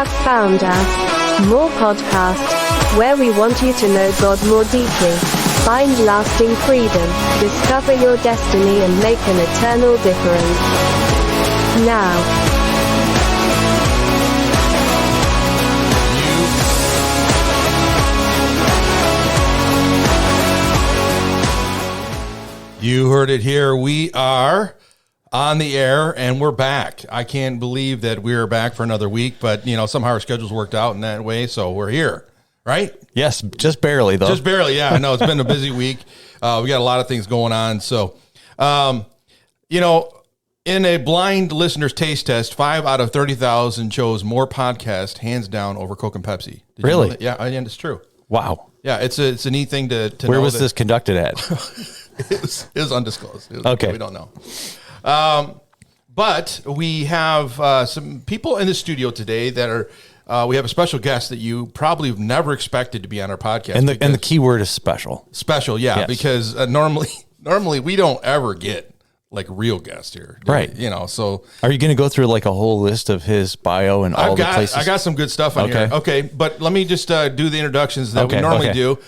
have found us. More podcast, where we want you to know God more deeply, find lasting freedom, discover your destiny and make an eternal difference. Now, you heard it here. We are on the air and we're back. I can't believe that we're back for another week, but somehow our schedules worked out in that way, so we're here, right? Yes, just barely though. Just barely, yeah. I know it's been a busy week. We got a lot of things going on. So, in a blind listener's taste test, 5 out of 30,000 chose more podcast, hands down, over Coke and Pepsi. Did really? You know that? Yeah, and it's true. Wow. Yeah, it's a neat thing to Where know was this conducted at? It was undisclosed. Okay. We don't know. But we have some people in the studio today that are, we have a special guest that you probably have never expected to be on our podcast. And the key word is special. Special, yeah, yes. Because normally we don't ever get like real guests here. Right. So. Are you going to go through like a whole list of his bio and all the places? I got some good stuff on here. Okay, but let me just do the introductions that we normally do.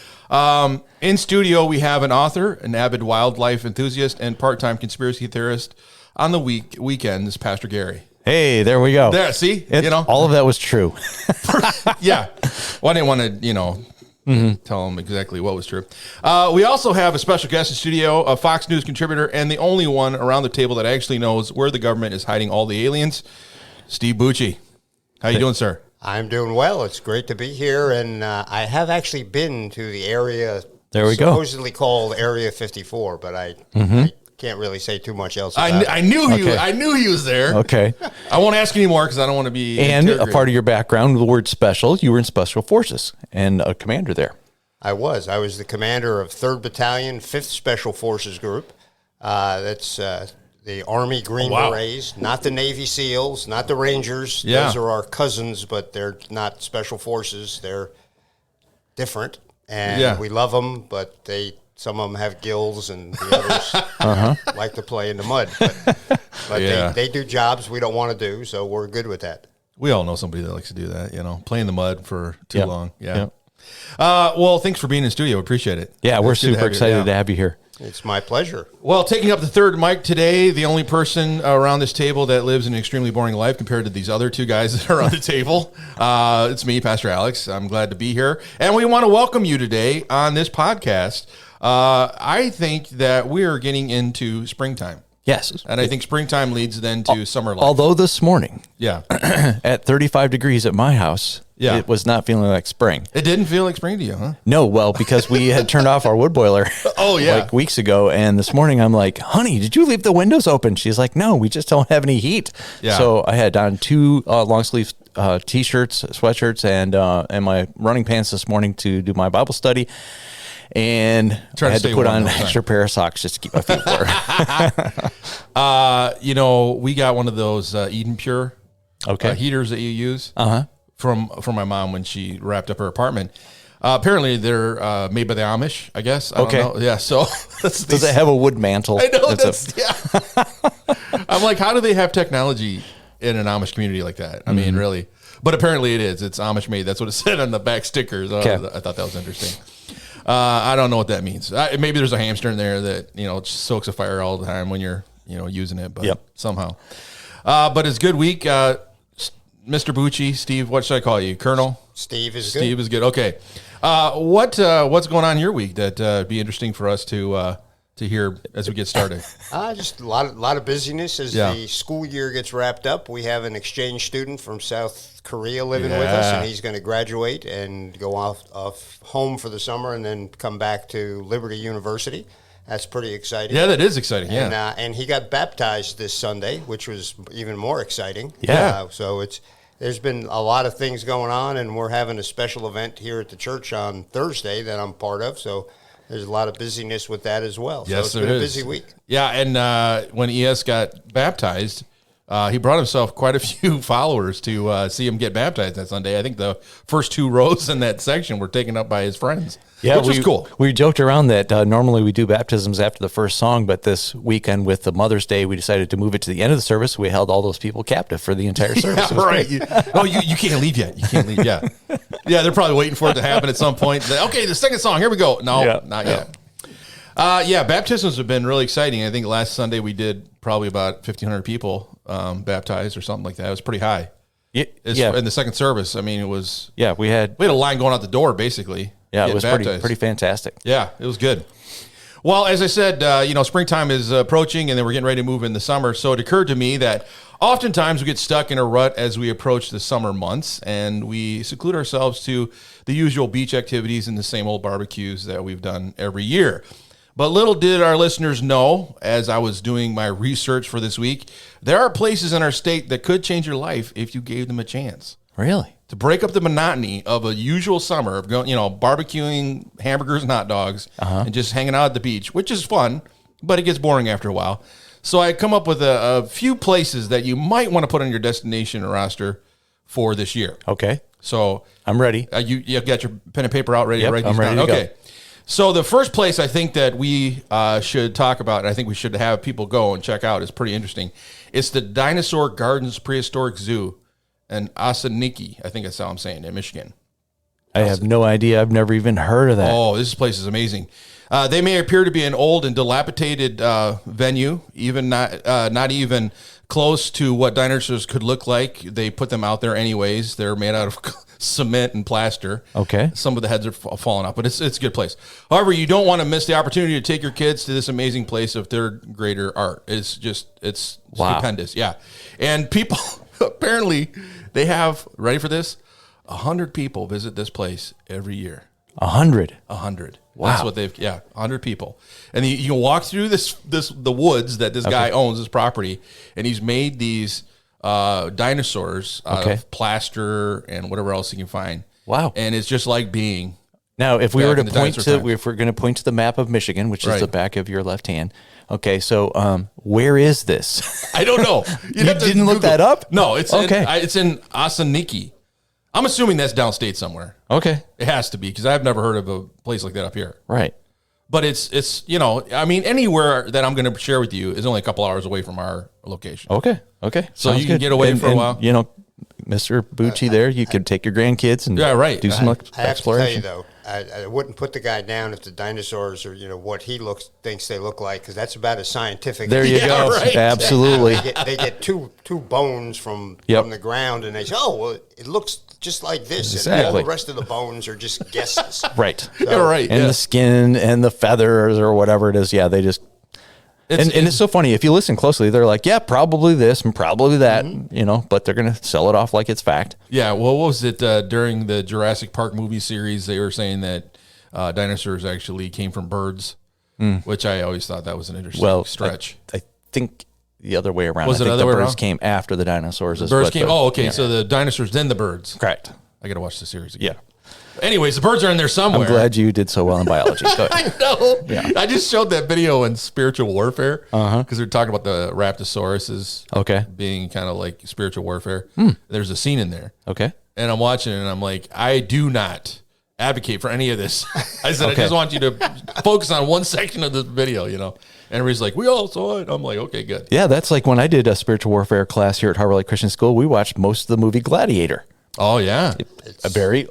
In studio, we have an author, an avid wildlife enthusiast, and part-time conspiracy theorist. On the weekends, Pastor Gary. Hey, there we go. There, see? All of that was true. Yeah. Well, I didn't want to, tell him exactly what was true. We also have a special guest in studio, a Fox News contributor, and the only one around the table that actually knows where the government is hiding all the aliens, Steve Bucci. How you doing, sir? I'm doing well. It's great to be here, and I have actually been to the area supposedly called Area 54, but I can't really say too much else about it. I knew he was there. Okay. I won't ask anymore because I don't want to be. And a part of your background, the word special, you were in Special Forces and a commander there. I was the commander of 3rd Battalion, 5th Special Forces Group. That's the Army Green Berets, not the Navy SEALs, not the Rangers. Yeah. Those are our cousins, but they're not Special Forces. They're different, and we love them, but some of them have gills, and the others like to play in the mud. But they do jobs we don't want to do, so we're good with that. We all know somebody that likes to do that, play in the mud for too long. Yeah. Yep. Well, thanks for being in studio. Appreciate it. Yeah, we're super excited to have you here. It's my pleasure. Well, taking up the third mic today, the only person around this table that lives an extremely boring life compared to these other two guys that are on the table. It's me, Pastor Alex. I'm glad to be here. And we want to welcome you today on this podcast. I think that we're getting into springtime. Yes. And I think springtime leads then to summer life. Although this morning, at 35 degrees at my house, it was not feeling like spring. It didn't feel like spring to you, huh? No, well, because we had turned off our wood boiler like weeks ago. And this morning I'm like, honey, did you leave the windows open? She's like, no, we just don't have any heat. Yeah. So I had on 2 long sleeve T-shirts, sweatshirts, and my running pants this morning to do my Bible study. And I had to put on an extra pair of socks just to keep my feet warm. We got one of those Eden Pure heaters that you use from my mom when she wrapped up her apartment. Apparently, they're made by the Amish, I guess. I don't know. Yeah, so. Does it have a wood mantle? I know. I'm like, how do they have technology in an Amish community like that? I mean, really. But apparently it is. It's Amish made. That's what it said on the back stickers. I thought that was interesting. I don't know what that means. Maybe there's a hamster in there that, just soaks a fire all the time when you're, using it, but somehow. But it's a good week. Mr. Bucci, Steve, what should I call you? Colonel? Steve is good. Steve is good. Okay. What's going on in your week that be interesting for us to hear as we get started? Just a lot of busyness as the school year gets wrapped up. We have an exchange student from South Korea living with us, and he's going to graduate and go off home for the summer and then come back to Liberty University. That's pretty exciting. Yeah, that is exciting. And he got baptized this Sunday, which was even more exciting. Yeah. So there's been a lot of things going on, and we're having a special event here at the church on Thursday that I'm part of. So there's a lot of busyness with that as well. Yes, so it's been a busy week. Yeah, and when ES got baptized, he brought himself quite a few followers to see him get baptized that Sunday. I think the first 2 rows in that section were taken up by his friends. Yeah, which was cool. We joked around that normally we do baptisms after the first song, but this weekend with the Mother's Day, we decided to move it to the end of the service. We held all those people captive for the entire service. Yeah, right. You can't leave yet. You can't leave. Yeah. Yeah, they're probably waiting for it to happen at some point. Okay, the second song. Here we go. No, not yet. Baptisms have been really exciting. I think last Sunday we did probably about 1,500 people baptized or something like that. It was pretty high. In the second service. I mean, it was. Yeah, we had a line going out the door, basically. Yeah, it was pretty fantastic. Yeah, it was good. Well, as I said, springtime is approaching, and then we're getting ready to move in the summer. So it occurred to me that oftentimes we get stuck in a rut as we approach the summer months, and we seclude ourselves to the usual beach activities and the same old barbecues that we've done every year. But little did our listeners know, as I was doing my research for this week, there are places in our state that could change your life if you gave them a chance. Really? To break up the monotony of a usual summer of going, barbecuing hamburgers and hot dogs and just hanging out at the beach, which is fun, but it gets boring after a while. So I come up with a few places that you might want to put on your destination roster for this year. Okay. So I'm ready. You got your pen and paper out ready to write these down? Okay. So the first place I think that we should talk about, and I think we should have people go and check out, is pretty interesting. It's the Dinosaur Gardens Prehistoric Zoo in Ossineke. I think that's how I'm saying it, in Michigan. I have no idea. I've never even heard of that. Oh, this place is amazing. They may appear to be an old and dilapidated venue, even not even close to what dinosaurs could look like. They put them out there anyways. They're made out of cement and plaster. Okay. Some of the heads are falling off, but it's a good place. However, you don't want to miss the opportunity to take your kids to this amazing place of third grader art. It's stupendous. Yeah. And people, apparently, they have, ready for this? 100 people visit this place every year. 100? 100. Wow. That's what 100 people. And you can walk through the woods that this guy owns, this property, and he's made these dinosaurs out of plaster and whatever else he can find. Wow. And it's just like being. Now, if we were to point to, if we're going to point to the map of Michigan, which is the back of your left hand. Okay, so where is this? I don't know. You didn't look that up? No, it's it's in Ossineke. I'm assuming that's downstate somewhere. Okay. It has to be, because I've never heard of a place like that up here. Right. But it's anywhere that I'm going to share with you is only a couple hours away from our location. Okay. So you can get away for a while. Mr. Bucci there, you could take your grandkids and do some exploration. I have to tell you, though, I wouldn't put the guy down if the dinosaurs are, what he thinks they look like, because that's about as scientific. There you go. Right. Absolutely. They get two bones from the ground, and they say, oh, well, it looks just like this. Exactly. And all the rest of the bones are just guesses. Right. So, you're right. And the skin and the feathers or whatever it is, they just... It's so funny. If you listen closely, they're like, yeah, probably this and probably that, but they're going to sell it off like it's fact. Yeah. Well, what was it during the Jurassic Park movie series? They were saying that dinosaurs actually came from birds, which I always thought that was an interesting stretch. I think the other way around. Was it the other way around? The birds came after the dinosaurs. The birds came. Okay. Yeah. So the dinosaurs, then the birds. Correct. I got to watch the series again. Yeah. Anyways, the birds are in there somewhere. I'm glad you did so well in biology. I know. Yeah. I just showed that video in Spiritual Warfare because they're talking about the Raptosauruses being kind of like spiritual warfare. There's a scene in there. Okay. And I'm watching it and I'm like, I do not advocate for any of this. I said, I just want you to focus on one section of this video, And everybody's like, we all saw it. I'm like, okay, good. Yeah, that's like when I did a spiritual warfare class here at Harbor Lake Christian School, we watched most of the movie Gladiator. Oh, yeah. It's a great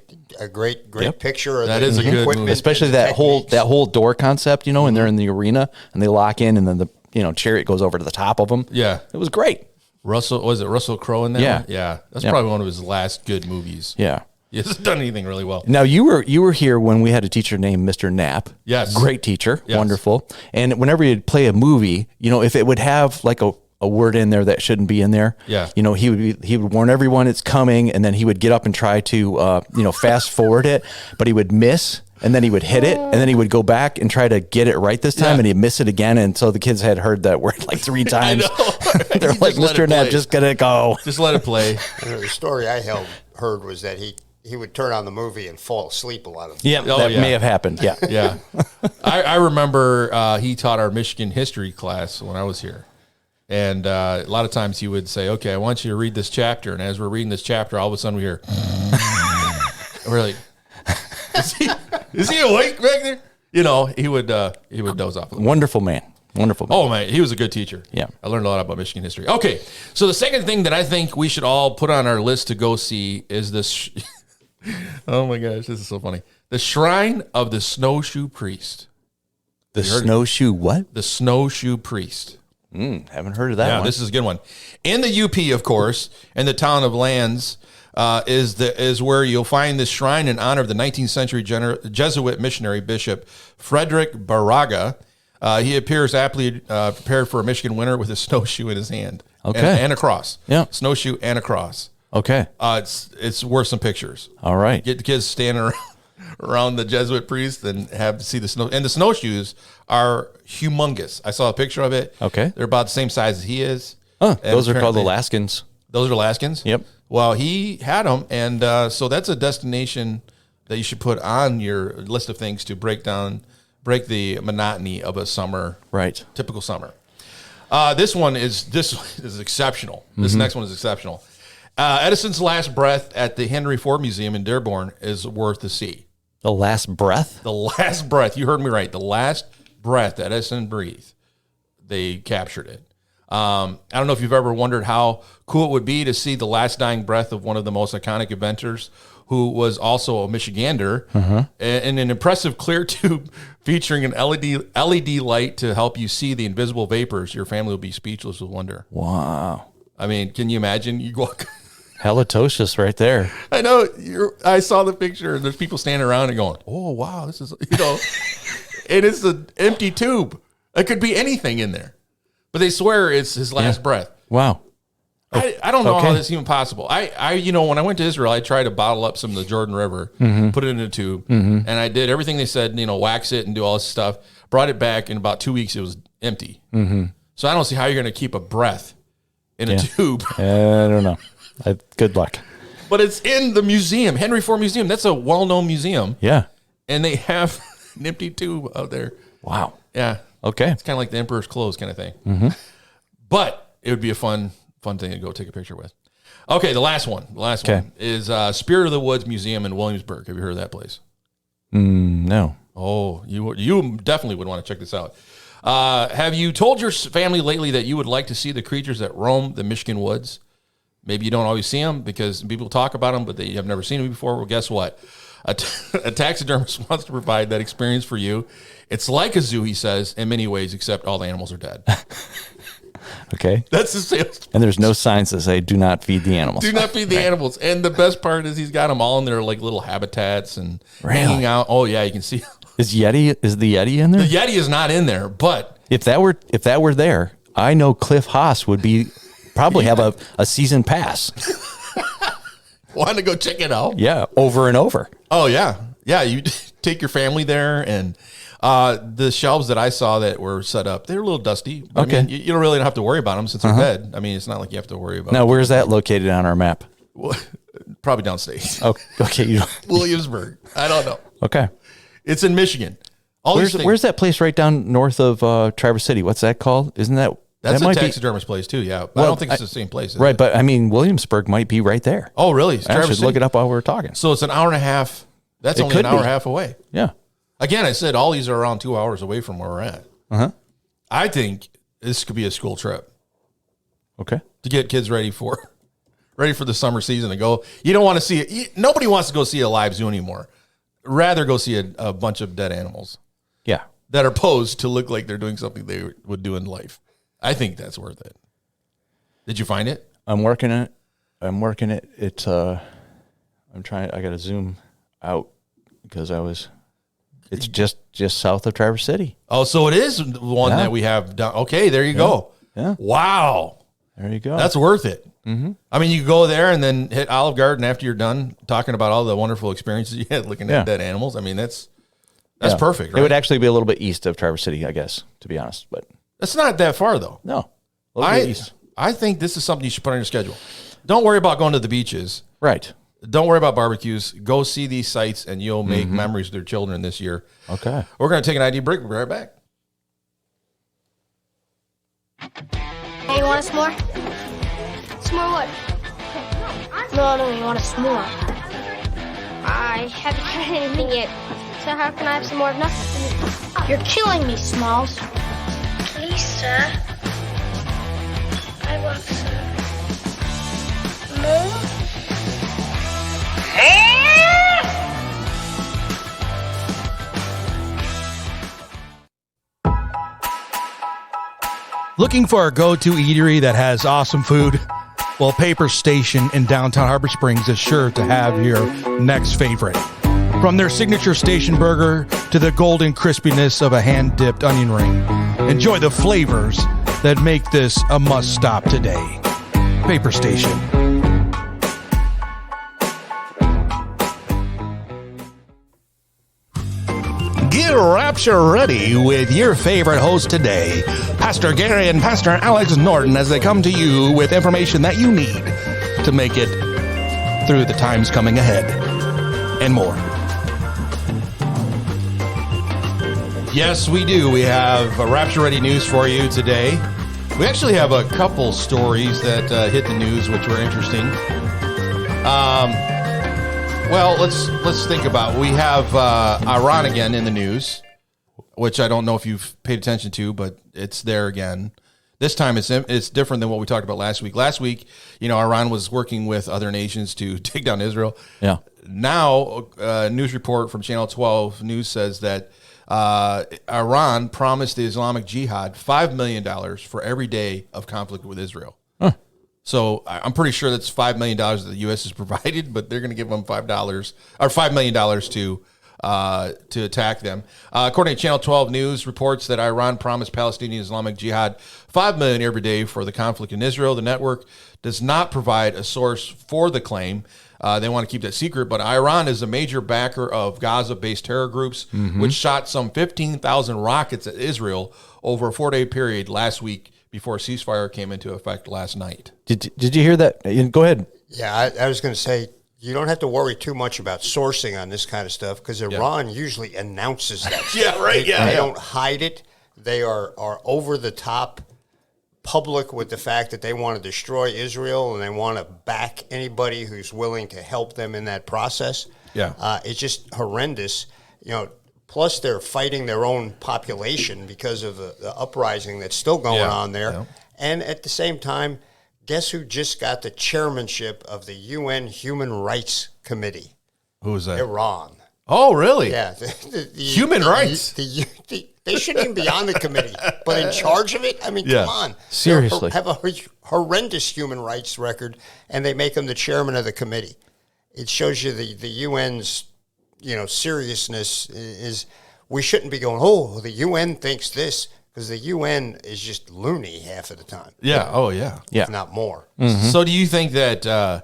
picture of that is a good movie. Especially that whole door concept, and they're in the arena and they lock in and then the chariot goes over to the top of them. Yeah. It was great. Russell Crowe in that? Yeah. One? Yeah. That's probably one of his last good movies. Yeah. He hasn't done anything really well. Now you were here when we had a teacher named Mr. Knapp. Yes. Great teacher. Yes. Wonderful. And whenever you'd play a movie, if it would have like a word in there that shouldn't be in there. Yeah. He would warn everyone it's coming, and then he would get up and try to fast forward it, but he would miss, and then he would hit it, and then he would go back and try to get it right this time, and he'd miss it again, and so the kids had heard that word like 3 times. They're like, Mr. Knapp, just get it go. Just let it play. The story I heard was that he would turn on the movie and fall asleep a lot of the time. Yeah, that may have happened. Yeah. Yeah. I remember he taught our Michigan history class when I was here. And a lot of times he would say, okay, I want you to read this chapter. And as we're reading this chapter, all of a sudden we hear, we're like, Is he awake back there? You know, he would doze off. Wonderful man. Wonderful man. Oh, man, he was a good teacher. Yeah. I learned a lot about Michigan history. Okay, so the second thing that I think we should all put on our list to go see is this. Oh, my gosh, this is so funny. The Shrine of the Snowshoe Priest. The snowshoe what? The Snowshoe Priest. Haven't heard of that one. This is a good one. In the UP, of course, in the town of Lands, is where you'll find this shrine in honor of the 19th century Jesuit missionary Bishop Frederick Baraga. He appears aptly prepared for a Michigan winter with a snowshoe in his hand. Okay. And a cross. Yeah. Snowshoe and a cross. Okay. It's worth some pictures. All right. Get the kids standing around the Jesuit priest and have to see the snow. And the snowshoes are humongous. I saw a picture of it. Okay. They're about the same size as he is. Those are called Alaskans. Those are Alaskans? Yep. Well, he had them, and so that's a destination that you should put on your list of things to break the monotony of a summer, right? Typical summer. This is exceptional. This next one is exceptional. Edison's last breath at the Henry Ford Museum in Dearborn is worth to see. The last breath? The last breath. You heard me right. The last breath that Edison breathed, they captured it. I don't know if you've ever wondered how cool it would be to see the last dying breath of one of the most iconic inventors, who was also a Michigander, and an impressive clear tube featuring an LED light to help you see the invisible vapors. Your family will be speechless with wonder. Wow. I mean, can you imagine? You walk... Halitosis right there. I know. I saw the picture, and there's people standing around and going, "Oh, wow, this is," and it's an empty tube. It could be anything in there. But they swear it's his last breath. Wow. I don't know how this is even possible. I when I went to Israel, I tried to bottle up some of the Jordan River, put it in a tube, and I did everything they said, wax it and do all this stuff. Brought it back in about 2 weeks, it was empty. So I don't see how you're going to keep a breath in a tube. I don't know. Good luck. But it's in the museum, Henry Ford Museum. That's a well-known museum. Yeah. And they have an empty tube out there. Wow. Yeah. Okay. It's kind of like the Emperor's clothes kind of thing. But it would be a fun thing to go take a picture with. Okay, the last one. The last one is Spirit of the Woods Museum in Williamsburg. Have you heard of that place? No. Oh, you definitely would want to check this out. Have you told your family lately that you would like to see the creatures that roam the Michigan woods? Maybe you don't always see them because people talk about them, but they have never seen them before. Well, guess what? A taxidermist wants to provide that experience for you. It's like a zoo, he says, in many ways, except all the animals are dead. Okay. That's the sales. And there's no signs that say, do not feed the animals. Do not feed the animals. And the best part is he's got them all in their like little habitats and hanging out. Oh, yeah, you can see. Is the Yeti in there? The Yeti is not in there, but. If that were there, I know Cliff Haas would probably have a season pass. Want to go check it out? Yeah, over and over. Oh, yeah. Yeah, you take your family there, and the shelves that I saw that were set up, they're a little dusty. Okay. I mean, you don't really have to worry about them since they're dead. I mean, it's not like you have to worry about Now, where's that located on our map? Well, probably downstate. Oh, okay. Williamsburg. I don't know. Okay. It's in Michigan. Where's that place right down north of Traverse City? What's that called? Isn't that... That's a taxidermist place too, yeah. Well, I don't think it's the same place. Right, but I mean, Williamsburg might be right there. Oh, really? I should look it up while we're talking. So it's an hour and a half. That's only an hour and a half away. Yeah. Again, I said all these are around 2 hours away from where we're at. I think this could be a school trip. Okay. To get kids ready for the summer season to go. You don't want to see it. Nobody wants to go see a live zoo anymore. Rather go see a bunch of dead animals. Yeah. That are posed to look like they're doing something they would do in life. I think that's worth it. Did you find it? I'm working it. It's I'm trying. I got to zoom out because it's just south of Traverse City. Oh, so it is the one that we have done. Okay, there you go. Yeah. Wow. There you go. That's worth it. I mean, you could go there and then hit Olive Garden after you're done talking about all the wonderful experiences you had looking at dead animals. I mean, that's perfect. Right? It would actually be a little bit east of Traverse City, I guess, to be honest, but. It's not that far, though. No. I think this is something you should put on your schedule. Don't worry about going to the beaches. Right. Don't worry about barbecues. Go see these sites, and you'll make memories with your children this year. Okay. We're going to take an ID break. We'll be right back. Hey, you want a s'more? S'more what? No, you want a s'more. I haven't had anything yet. So how can I have some more of nothing? You're killing me, Smalls. Please, sir. I want some more. Looking for a go-to eatery that has awesome food? Well, Paper Station in downtown Harbor Springs is sure to have your next favorite. From their signature station burger to the golden crispiness of a hand-dipped onion ring, enjoy the flavors that make this a must-stop today. Paper Station. Get Rapture ready with your favorite host today, Pastor Gary and Pastor Alex Norton, as they come to you with information that you need to make it through the times coming ahead and more. Yes, we do. We have Rapture Ready news for you today. We actually have a couple stories that hit the news, which were interesting. Well, let's think about it. We have Iran again in the news, which I don't know if you've paid attention to, but it's there again. This time it's different than what we talked about last week. Last week, Iran was working with other nations to take down Israel. Yeah. Now, a news report from Channel 12 News says that Iran promised the Islamic Jihad $5 million for every day of conflict with Israel. Huh. So I'm pretty sure that's $5 million that the U.S. has provided, but they're going to give them $5 million to attack them. According to Channel 12 News, reports that Iran promised Palestinian Islamic Jihad $5 million every day for the conflict in Israel. The network does not provide a source for the claim. They want to keep that secret, but Iran is a major backer of Gaza-based terror groups, which shot some 15,000 rockets at Israel over a 4-day period last week before a ceasefire came into effect last night. Did you hear that? Go ahead. Yeah, I was going to say, you don't have to worry too much about sourcing on this kind of stuff because Iran usually announces that. They don't hide it. They are over the top public with the fact that they want to destroy Israel and they want to back anybody who's willing to help them in that process. Yeah. It's just horrendous. Plus they're fighting their own population because of the uprising that's still going on there. Yeah. And at the same time, guess who just got the chairmanship of the UN Human Rights Committee? Who is that? Iran. Oh, really? Yeah. Human rights? They shouldn't even be on the committee, but in charge of it? I mean, come on. Seriously. They have a horrendous human rights record, and they make them the chairman of the committee. It shows you the UN's, seriousness is we shouldn't be going, oh, the UN thinks this, because the UN is just loony half of the time. Yeah. Oh, yeah. If not more. Mm-hmm. So do you think that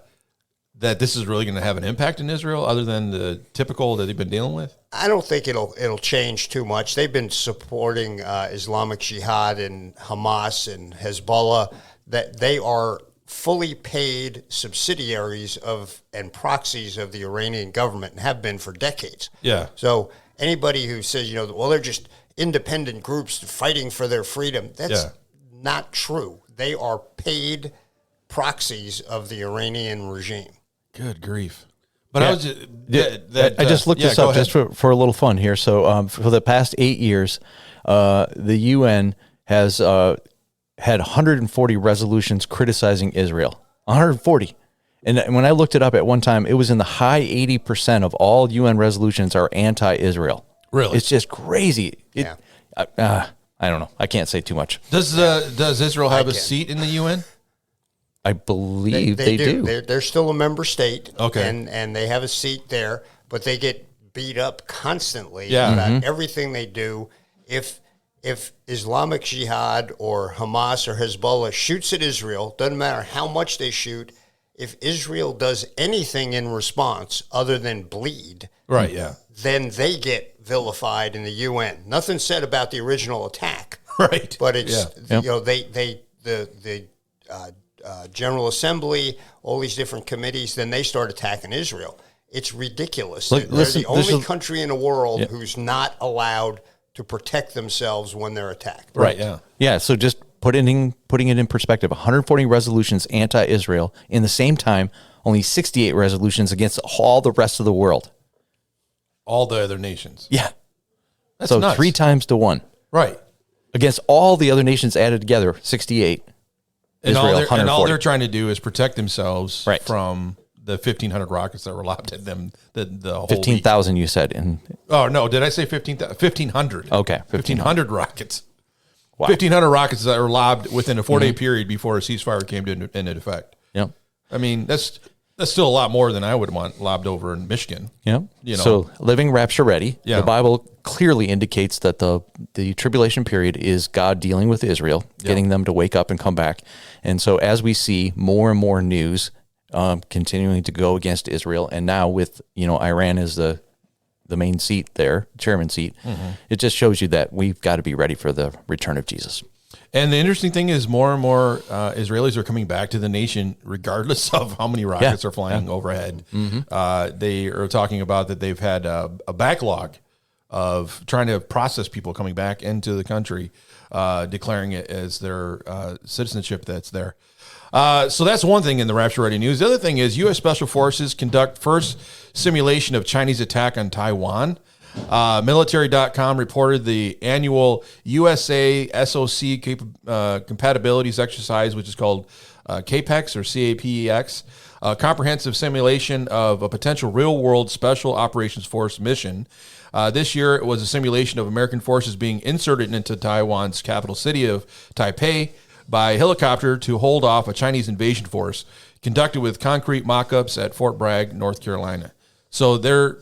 that this is really going to have an impact in Israel other than the typical that they've been dealing with? I don't think it'll change too much. They've been supporting Islamic Jihad and Hamas and Hezbollah. That they are fully paid subsidiaries of and proxies of the Iranian government and have been for decades. Yeah. So anybody who says, well, they're just independent groups fighting for their freedom, that's not true. They are paid proxies of the Iranian regime. Good grief. But I was I just looked this up just for a little fun here. So for the past 8 years, the UN has had 140 resolutions criticizing Israel. 140. And when I looked it up at one time, it was in the high 80% of all UN resolutions are anti-Israel. Really? It's just crazy. I don't know. I can't say too much. Does Israel have a seat in the UN? I believe they do. They're still a member state. Okay. And they have a seat there, but they get beat up constantly about everything they do. If Islamic Jihad or Hamas or Hezbollah shoots at Israel, doesn't matter how much they shoot, if Israel does anything in response other than bleed, right? Yeah. Then they get vilified in the UN. Nothing said about the original attack, right? But it's the General Assembly, all these different committees, then they start attacking Israel. It's ridiculous. They're the only country in the world who's not allowed to protect themselves when they're attacked. Right. Yeah. Yeah. So just putting it in perspective, 140 resolutions anti-Israel. In the same time, only 68 resolutions against all the rest of the world. all the other nations. Yeah. That's so nuts. 3 times to 1. Right. Against all the other nations added together, 68. And Israel, all they're trying to do is protect themselves right. from the 1,500 rockets that were lobbed at them the whole 15,000 you said. Oh, no. Did I say 1,500? Okay. 1,500 rockets. Wow. 1,500 rockets that were lobbed within a 4-day period before a ceasefire came into effect. Yep. I mean, that's still a lot more than I would want lobbed over in Michigan. Yep. You know? So living rapture ready. Yeah. The Bible clearly indicates that the tribulation period is God dealing with Israel, getting them to wake up and come back. And so as we see more and more news continuing to go against Israel, and now with Iran as the main seat there, chairman seat, it just shows you that we've got to be ready for the return of Jesus. And the interesting thing is more and more Israelis are coming back to the nation regardless of how many rockets are flying overhead. They are talking about that they've had a backlog of trying to process people coming back into the country, declaring it as their citizenship that's there. So that's one thing in the Rapture Ready news. The other thing is U.S. Special Forces conduct first simulation of Chinese attack on Taiwan. Military.com reported the annual USA SOC compatibilities exercise, which is called CAPEX or CAPEX, a comprehensive simulation of a potential real-world Special Operations Force mission. This year, it was a simulation of American forces being inserted into Taiwan's capital city of Taipei by helicopter to hold off a Chinese invasion force, conducted with concrete mock-ups at Fort Bragg, North Carolina. So they're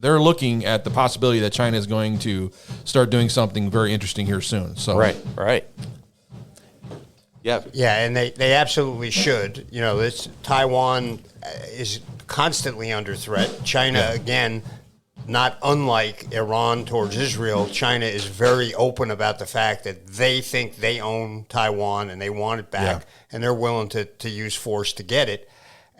looking at the possibility that China is going to start doing something very interesting here soon. So Right. Yeah. Yeah, and they absolutely should. This Taiwan is constantly under threat. China, again, not unlike Iran towards Israel, China is very open about the fact that they think they own Taiwan and they want it back, and they're willing to use force to get it.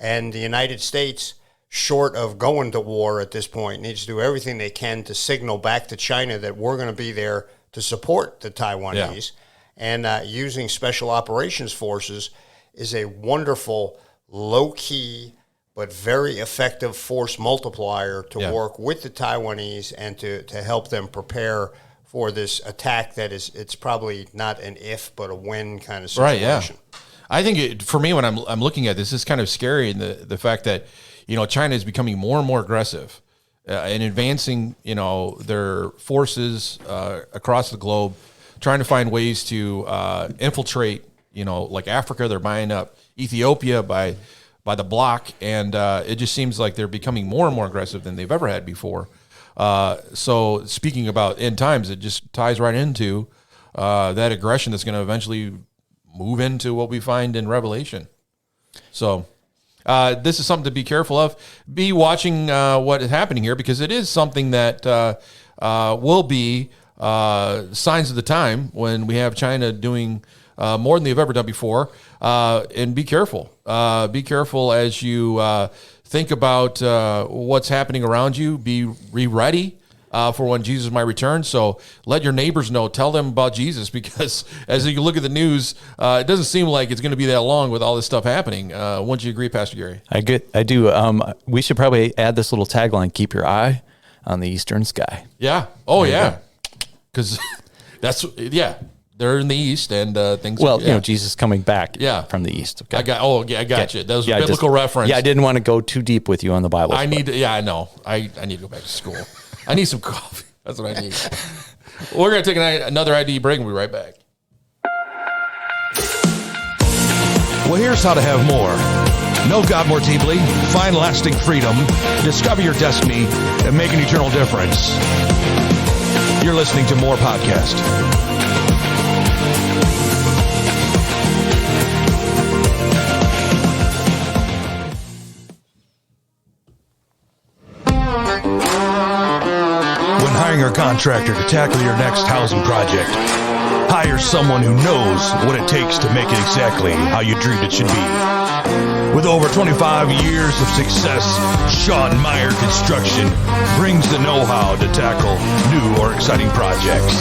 And the United States, short of going to war at this point, needs to do everything they can to signal back to China that we're going to be there to support the Taiwanese. And using special operations forces is a wonderful, low-key, but very effective force multiplier to work with the Taiwanese and to help them prepare for this attack that it's probably not an if, but a when kind of situation. Right, yeah. I think for me, when I'm looking at this, it's kind of scary in the fact that, China is becoming more and more aggressive and advancing, their forces across the globe, trying to find ways to infiltrate, like Africa. They're buying up Ethiopia by the block, and it just seems like they're becoming more and more aggressive than they've ever had before. So speaking about end times, it just ties right into that aggression that's going to eventually move into what we find in Revelation. So this is something to be careful of. Be watching what is happening here, because it is something that will be signs of the time when we have China doing more than they've ever done before. And be careful. Be careful as you think about what's happening around you. Be ready for when Jesus might return. So let your neighbors know. Tell them about Jesus, because as you look at the news, it doesn't seem like it's going to be that long with all this stuff happening. Wouldn't you agree, Pastor Gary? I do. We should probably add this little tagline: "Keep your eye on the eastern sky." Yeah. Oh, yeah. Because they're in the east, and things. Well, Jesus coming back. from the east. Okay. I got you. That was a biblical reference. Yeah, I didn't want to go too deep with you on the Bible. I need to. I know. I need to go back to school. I need some coffee. That's what I need. We're going to take another ID break, and we'll be right back. Well, here's how to have more. Know God more deeply, find lasting freedom, discover your destiny, and make an eternal difference. You're listening to More Podcast. When hiring a contractor to tackle your next housing project, hire someone who knows what it takes to make it exactly how you dreamed it should be. With over 25 years of success, Sean Meyer Construction brings the know-how to tackle new or exciting projects.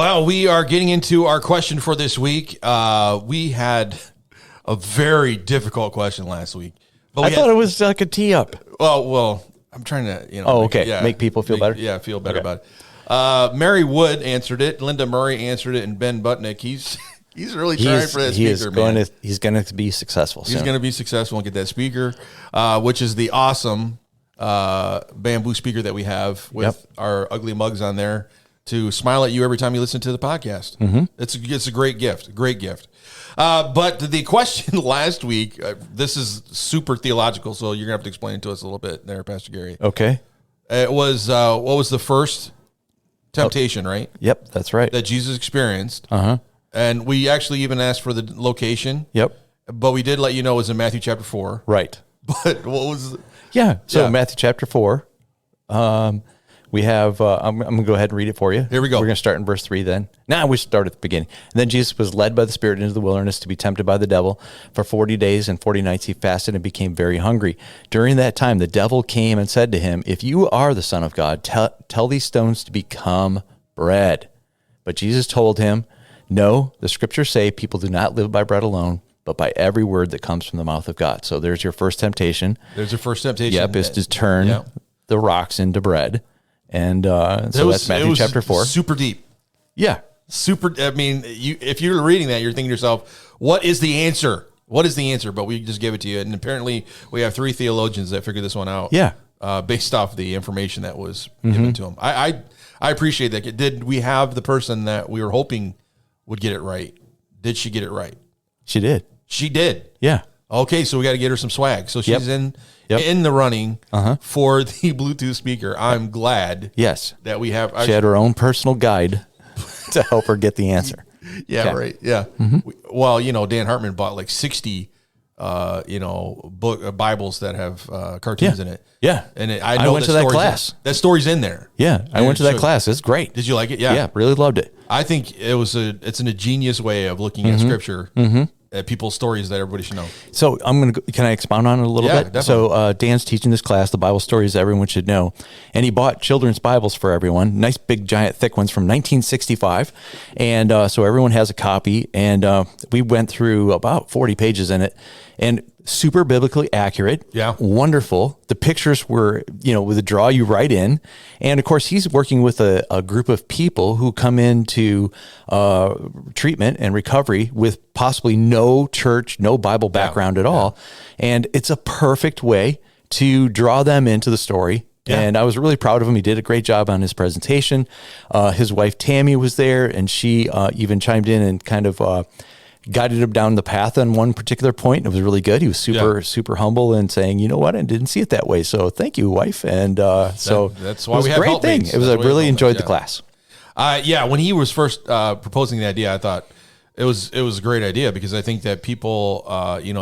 Well, we are getting into our question for this week. We had a very difficult question last week. But I thought it was like a tee up. Well, I'm trying to, make people feel better. Yeah, feel better about it. Mary Wood answered it. Linda Murray answered it, and Ben Butnick. He's really trying for that speaker. He's going to be successful. He's going to be successful and get that speaker, which is the awesome bamboo speaker that we have with our ugly mugs on there to smile at you every time you listen to the podcast. Mm-hmm. It's a great gift. But the question last week, this is super theological, so you're going to have to explain it to us a little bit there, Pastor Gary. Okay. It was, what was the first temptation, right? Yep, that's right. That Jesus experienced. Uh-huh. And we actually even asked for the location. Yep. But we did let you know it was in Matthew chapter 4. Right. But what was... Matthew chapter 4. We have, I'm going to go ahead and read it for you. Here we go. We're going to start in verse 3 then. We start at the beginning. And then Jesus was led by the Spirit into the wilderness to be tempted by the devil. For 40 days and 40 nights he fasted and became very hungry. During that time, the devil came and said to him, "If you are the Son of God, tell these stones to become bread." But Jesus told him, "No, the scriptures say people do not live by bread alone, but by every word that comes from the mouth of God." So there's your first temptation. Yep, is to turn the rocks into bread. And that's Matthew chapter 4. Super deep. Yeah. I mean, if you're reading that, you're thinking to yourself, what is the answer? What is the answer? But we just gave it to you. And apparently we have 3 theologians that figured this one out. Yeah. Based off the information that was given to them. I appreciate that. Did we have the person that we were hoping would get it right? Did she get it right? She did. She did. Yeah. Okay, so we got to get her some swag. So she's in the running for the Bluetooth speaker. I'm glad. Yes. That we have. She had her own personal guide to help her get the answer. Yeah. Okay. Right. Yeah. Mm-hmm. Well, Dan Hartman bought like 60, Bibles that have cartoons in it. Yeah. And I went to that class. That story's in there. Yeah. I went to that class. It's great. Did you like it? Yeah. Yeah. Really loved it. I think it's an ingenious way of looking at scripture. Mm-hmm. People's stories that everybody should know. So can I expound on it a little bit? Definitely. So Dan's teaching this class, the Bible stories everyone should know. And he bought children's Bibles for everyone, nice big giant thick ones from 1965. And so everyone has a copy. And we went through about 40 pages in it and super biblically accurate. Yeah. Wonderful. The pictures were, with a draw you write in. And of course, he's working with a group of people who come into treatment and recovery with possibly no church, no Bible background at all. And it's a perfect way to draw them into the story. Yeah. And I was really proud of him. He did a great job on his presentation. His wife, Tammy, was there, and she even chimed in and kind of guided him down the path on one particular point. It was really good. He was super humble and saying, "You know what? I didn't see it that way. So thank you, wife." And so that's why we have great thing. It was I really enjoyed the class. When he was first proposing the idea, I thought it was a great idea because I think that people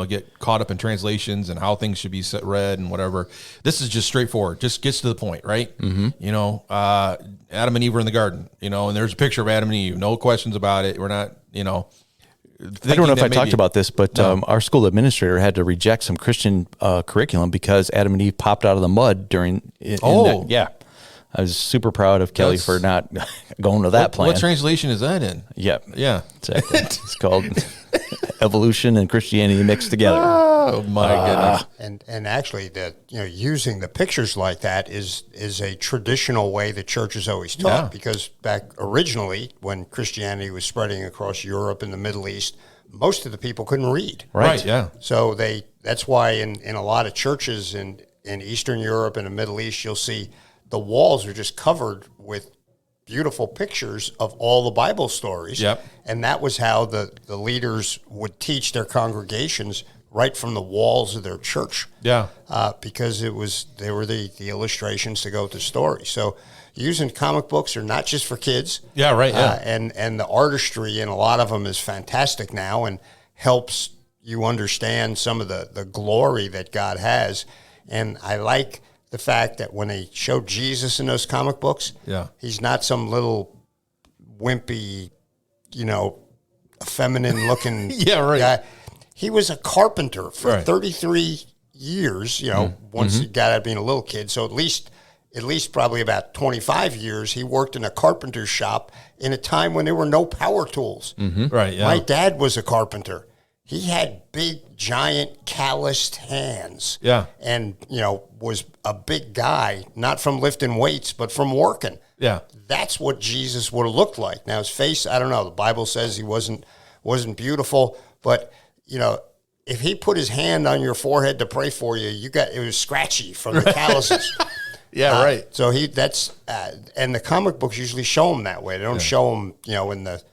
get caught up in translations and how things should be read and whatever. This is just straightforward. Just gets to the point, right? Mm-hmm. Adam and Eve were in the garden, and there's a picture of Adam and Eve. No questions about it. We're not, I don't know if I talked about this, but our school administrator had to reject some Christian curriculum because Adam and Eve popped out of the mud during. I was super proud of Kelly for not going to that plan. What translation is that in? Yep. Yeah. Exactly. It's called Evolution and Christianity Mixed Together. Oh my goodness. And actually using the pictures like that is a traditional way the church has always taught because back originally when Christianity was spreading across Europe and the Middle East, most of the people couldn't read. Right. Yeah. So that's why in a lot of churches in Eastern Europe and the Middle East, you'll see the walls are just covered with beautiful pictures of all the Bible stories. Yep. And that was how the leaders would teach their congregations right from the walls of their church. Yeah. Because they were the illustrations to go with the story. So using comic books are not just for kids. Yeah, right. Yeah. And the artistry in a lot of them is fantastic now and helps you understand some of the glory that God has. And I like the fact that when they showed Jesus in those comic books, he's not some little wimpy, feminine-looking guy. He was a carpenter for 33 years, once he got out of being a little kid. So at least at least probably about 25 years, he worked in a carpenter shop in a time when there were no power tools. Right. Yeah. My dad was a carpenter. He had big, giant, calloused hands. Yeah. And, was a big guy, not from lifting weights, but from working. Yeah. That's what Jesus would have looked like. Now, his face, I don't know. The Bible says he wasn't beautiful, but, if he put his hand on your forehead to pray for you, it was scratchy from the calluses. Yeah, right. So and the comic books usually show him that way. They don't show him, in the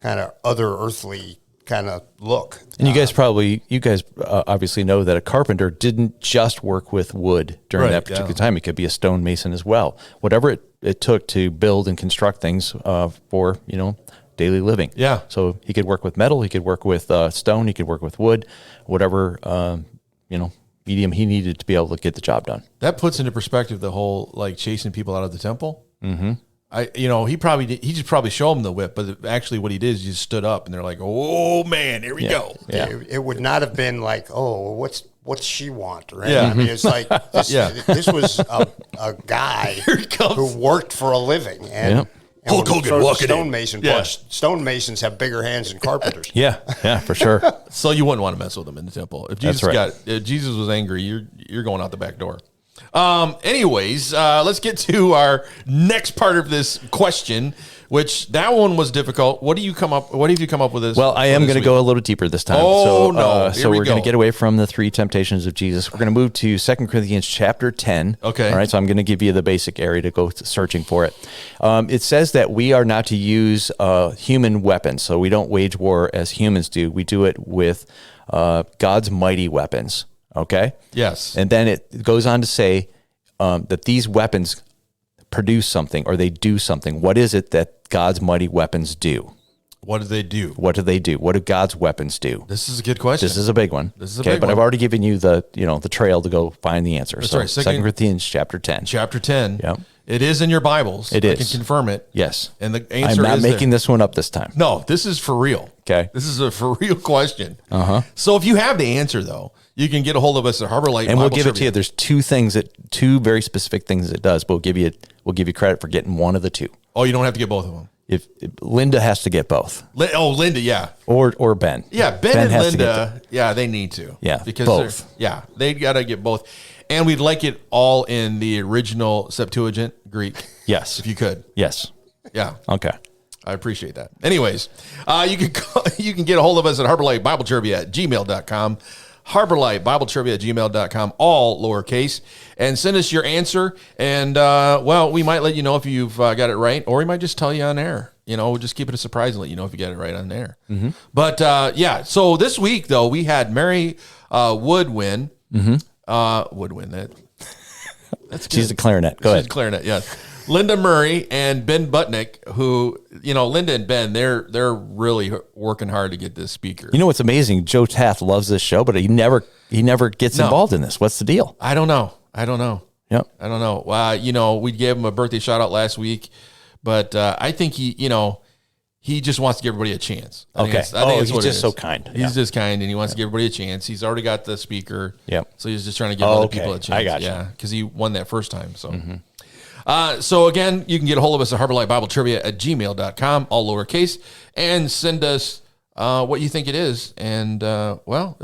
kind of other earthly kind of look. And you guys obviously know that a carpenter didn't just work with wood during that particular time. He could be a stonemason as well. Whatever it took to build and construct things for, daily living. Yeah. So he could work with metal, he could work with stone, he could work with wood, whatever, medium he needed to be able to get the job done. That puts into perspective the whole chasing people out of the temple. Mm-hmm. He just probably showed them the whip, but actually what he did is he just stood up and they're like, "Oh man, here we go." Yeah. It would not have been like, "Oh, what's she want?" Right? Yeah. I mean, it's like this was a guy who worked for a living and. And Hulk Hogan walking stonemason in. Stonemasons have bigger hands than carpenters. Yeah, for sure. So you wouldn't want to mess with them in the temple. If Jesus if Jesus was angry, you're going out the back door. Anyways, let's get to our next part of this question, which that one was difficult. What have you come up with this? Well, I am going to go a little deeper this time. Oh, no. So we're going to get away from the 3 temptations of Jesus. We're going to move to 2 Corinthians chapter 10. Okay. All right. So I'm going to give you the basic area to go searching for it. It says that we are not to use human weapons. So we don't wage war as humans do. We do it with God's mighty weapons. Okay. Yes. And then it goes on to say that these weapons produce something or they do something. What is it that God's mighty weapons do? What do they do? What do they do? What do God's weapons do? This is a good question. This is a big one. But I've already given you the trail to go find the answer. That's so right. 2 Corinthians chapter 10. Chapter 10. Yep. It is in your Bibles. It is. I can confirm it. Yes. And the answer I'm not is making this one up this time. No, this is for real. Okay. This is a for real question. Uh-huh. So if you have the answer, though, you can get a hold of us at Harbor Light. And we'll give it to you. There's two very specific things it does, but we'll give you credit for getting one of the two. Oh, you don't have to get both of them. If Linda has to get both. Linda, yeah. Or Ben. Yeah, Ben and Linda, they need to. Yeah, because both. They got to get both. And we'd like it all in the original Septuagint Greek. Yes. If you could. Yes. Yeah. Okay. I appreciate that. Anyways, you can get a hold of us at harborlightbibletrivia@gmail.com. harborlightbibletrivia@gmail.com, all lowercase, and send us your answer. And, we might let you know if you've got it right, or we might just tell you on air. We'll just keep it a surprise and let you know if you get it right on air. Mm-hmm. But, so this week, though, we had Mary Woodwin. Mm-hmm. Woodwin, that's good. She's a clarinet. Go ahead. She's a clarinet, yes. Linda Murray and Ben Butnick, who, Linda and Ben, they're really working hard to get this speaker. You know what's amazing? Joe Taft loves this show, but he never gets involved in this. What's the deal? I don't know. Yep. I don't know. We gave him a birthday shout out last week, but I think he just wants to give everybody a chance. I think he's just so kind. He's just kind, and he wants to give everybody a chance. He's already got the speaker. Yep. So he's just trying to give other people a chance. I got you. Yeah, because he won that first time. So. Mm-hmm. So again, you can get a hold of us at harborlightbibletrivia@gmail.com, all lowercase, and send us what you think it is. And we'll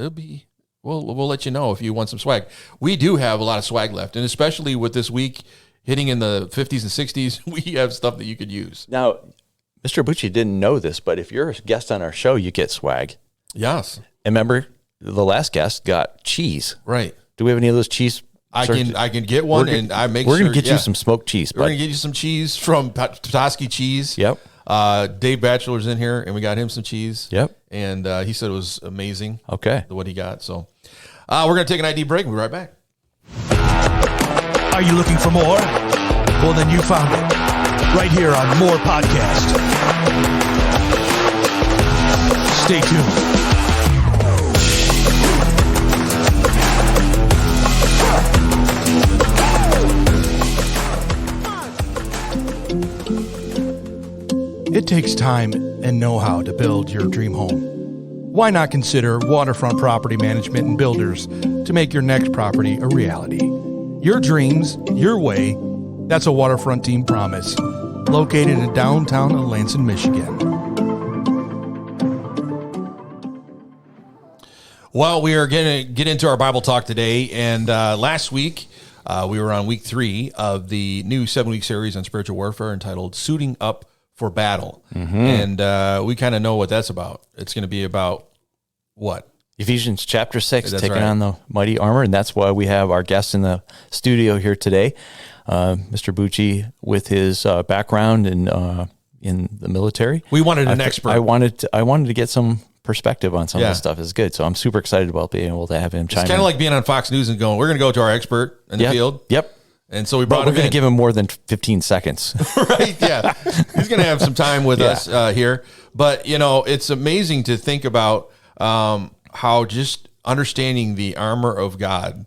let you know if you want some swag. We do have a lot of swag left, and especially with this week hitting in the 50s and 60s, we have stuff that you could use. Now, Mr. Bucci didn't know this, but if you're a guest on our show, you get swag. Yes. And remember, the last guest got cheese. Right. Do we have any of those cheese? I can get one, and I make sure. We're going to get you some smoked cheese. We're going to get you some cheese from Petoskey Cheese. Yep. Dave Batchelor's in here, and we got him some cheese. Yep. And he said it was amazing. Okay. What he got. So we're going to take an ID break. We'll be right back. Are you looking for more? Well, then you found it. Right here on More Podcast. Stay tuned. It takes time and know-how to build your dream home. Why not consider Waterfront Property Management and Builders to make your next property a reality? Your dreams, your way, That's a Waterfront Team promise. Located in downtown Lansing, Michigan. Well, we are going to get into our Bible talk today. And last week, we were on week 3 of the new 7-week series on spiritual warfare entitled Suiting Up for Battle. And we kind of know what that's about. It's going to be about what? Ephesians chapter 6, taking on the mighty armor. And that's why we have our guest in the studio here today, Mr. Bucci, with his background in the military. We wanted an expert. I wanted to get some perspective on some of this stuff. Is good. So I'm super excited about being able to have him chime in. It's kind of like being on Fox News and going, we're going to go to our expert in the field. Yep. And so we brought him in. We're going to give him more than 15 seconds. Right, yeah. He's going to have some time with us here. But, it's amazing to think about how just understanding the armor of God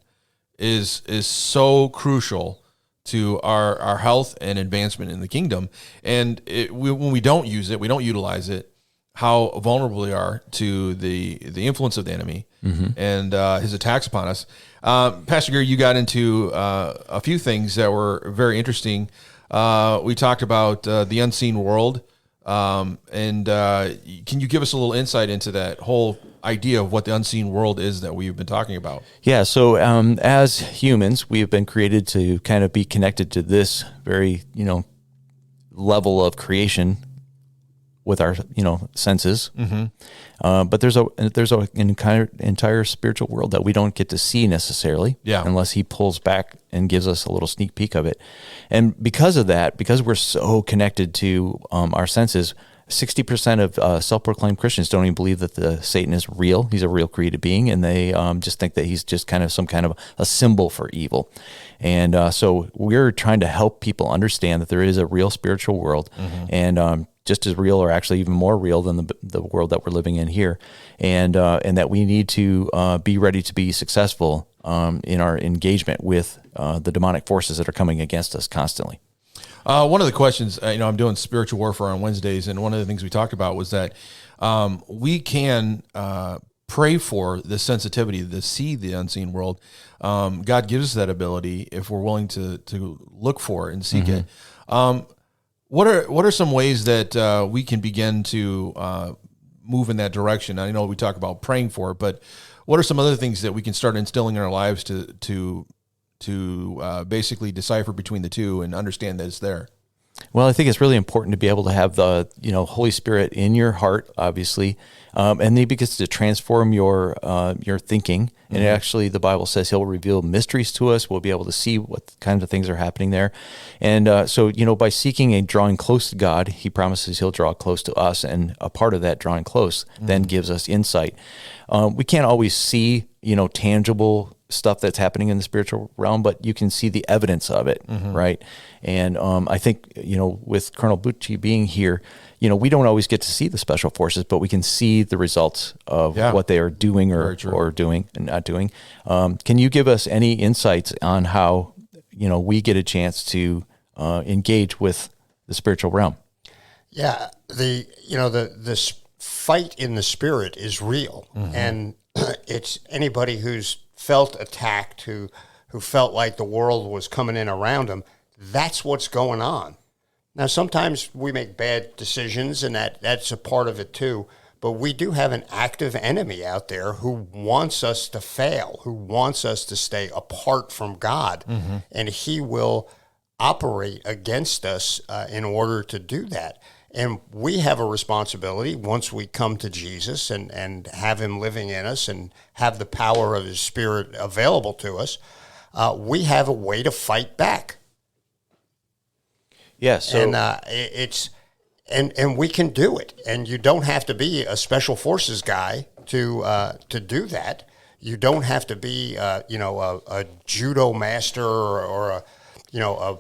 is so crucial to our health and advancement in the kingdom. And when we don't use it, we don't utilize it, how vulnerable we are to the influence of the enemy and his attacks upon us. Pastor Gary, you got into a few things that were very interesting. We talked about the unseen world. And can you give us a little insight into that whole idea of what the unseen world is that we've been talking about? Yeah. So as humans, we have been created to kind of be connected to this very, level of creation with our, senses. But there's an entire spiritual world that we don't get to see necessarily, unless he pulls back and gives us a little sneak peek of it. And because of that, because we're so connected to our senses, 60% of self-proclaimed Christians don't even believe that Satan is real. He's a real created being, and they just think that he's just kind of some kind of a symbol for evil. And so we're trying to help people understand that there is a real spiritual world, and just as real, or actually even more real than the world that we're living in here, and that we need to be ready to be successful in our engagement with the demonic forces that are coming against us constantly. One of the questions, I'm doing spiritual warfare on Wednesdays, and one of the things we talked about was that we can pray for the sensitivity to see the unseen world. God gives us that ability if we're willing to look for it and seek it. What are some ways that we can begin to move in that direction? I know we talk about praying for it, but what are some other things that we can start instilling in our lives to basically decipher between the two and understand that it's there? Well, I think it's really important to be able to have the Holy Spirit in your heart, obviously, and he begins to transform your thinking. And actually, the Bible says He'll reveal mysteries to us. We'll be able to see what kinds of things are happening there. And so, by seeking and drawing close to God, He promises He'll draw close to us. And a part of that drawing close then gives us insight. We can't always see, tangible stuff that's happening in the spiritual realm, but you can see the evidence of it, right? And I think, with Colonel Bucci being here, we don't always get to see the special forces, but we can see the results of what they are doing or doing and not doing. Can you give us any insights on how, we get a chance to engage with the spiritual realm? Yeah, this fight in the spirit is real, and it's anybody who's felt attacked, who felt like the world was coming in around them. That's what's going on. Now, sometimes we make bad decisions, and that's a part of it too. But we do have an active enemy out there who wants us to fail, who wants us to stay apart from God, and he will operate against us in order to do that. And we have a responsibility once we come to Jesus and have him living in us and have the power of his Spirit available to us. We have a way to fight back. Yes. Yeah, so and we can do it. And you don't have to be a special forces guy to do that. You don't have to be a judo master or a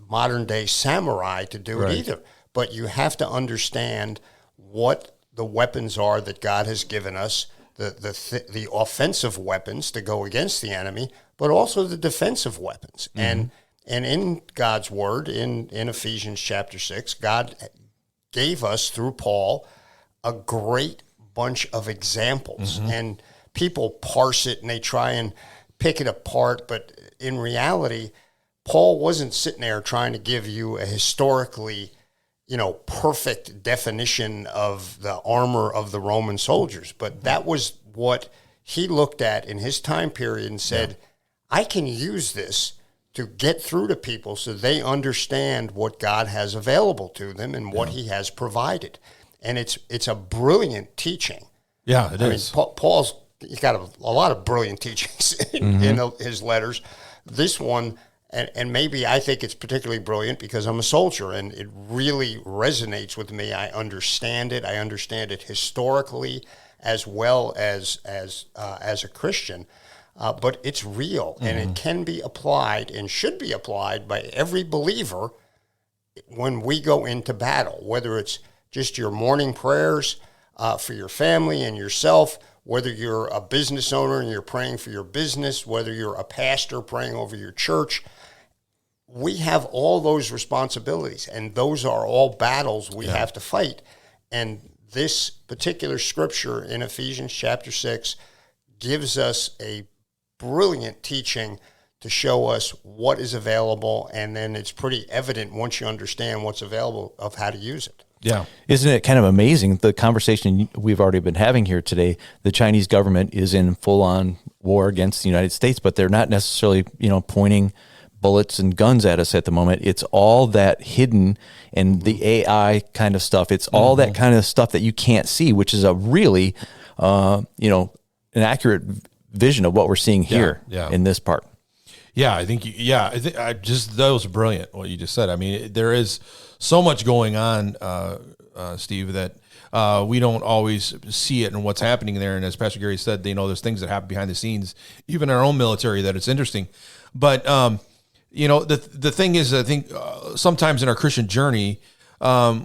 modern day samurai to do it either. But you have to understand what the weapons are that God has given us, the offensive weapons to go against the enemy, but also the defensive weapons. And in God's word, in Ephesians chapter 6, God gave us, through Paul, a great bunch of examples. And people parse it and they try and pick it apart, but in reality, Paul wasn't sitting there trying to give you a historically, perfect definition of the armor of the Roman soldiers, but that was what he looked at in his time period and said, I can use this to get through to people so they understand what God has available to them and what he has provided. And it's a brilliant teaching. Yeah, it is. Paul's he's got a lot of brilliant teachings in his letters. This one, and maybe I think it's particularly brilliant because I'm a soldier and it really resonates with me. I understand it. I understand it historically as well as a Christian. But it's real, and it can be applied and should be applied by every believer when we go into battle, whether it's just your morning prayers for your family and yourself, whether you're a business owner and you're praying for your business, whether you're a pastor praying over your church. We have all those responsibilities, and those are all battles we have to fight. And this particular scripture in Ephesians chapter 6 gives us a brilliant teaching to show us what is available, and then it's pretty evident once you understand what's available of how to use it. Yeah. Isn't it kind of amazing, the conversation we've already been having here today? The Chinese government is in full-on war against the United States, but they're not necessarily, pointing bullets and guns at us at the moment. It's all that hidden and the AI kind of stuff. It's all that kind of stuff that you can't see, which is a really, an accurate vision of what we're seeing here in this part. Yeah, I think that was brilliant what you just said. I mean, there is so much going on, Steve, that we don't always see it and what's happening there. And as Pastor Gary said, there's things that happen behind the scenes, even in our own military, that it's interesting. But the thing is, I think sometimes in our Christian journey,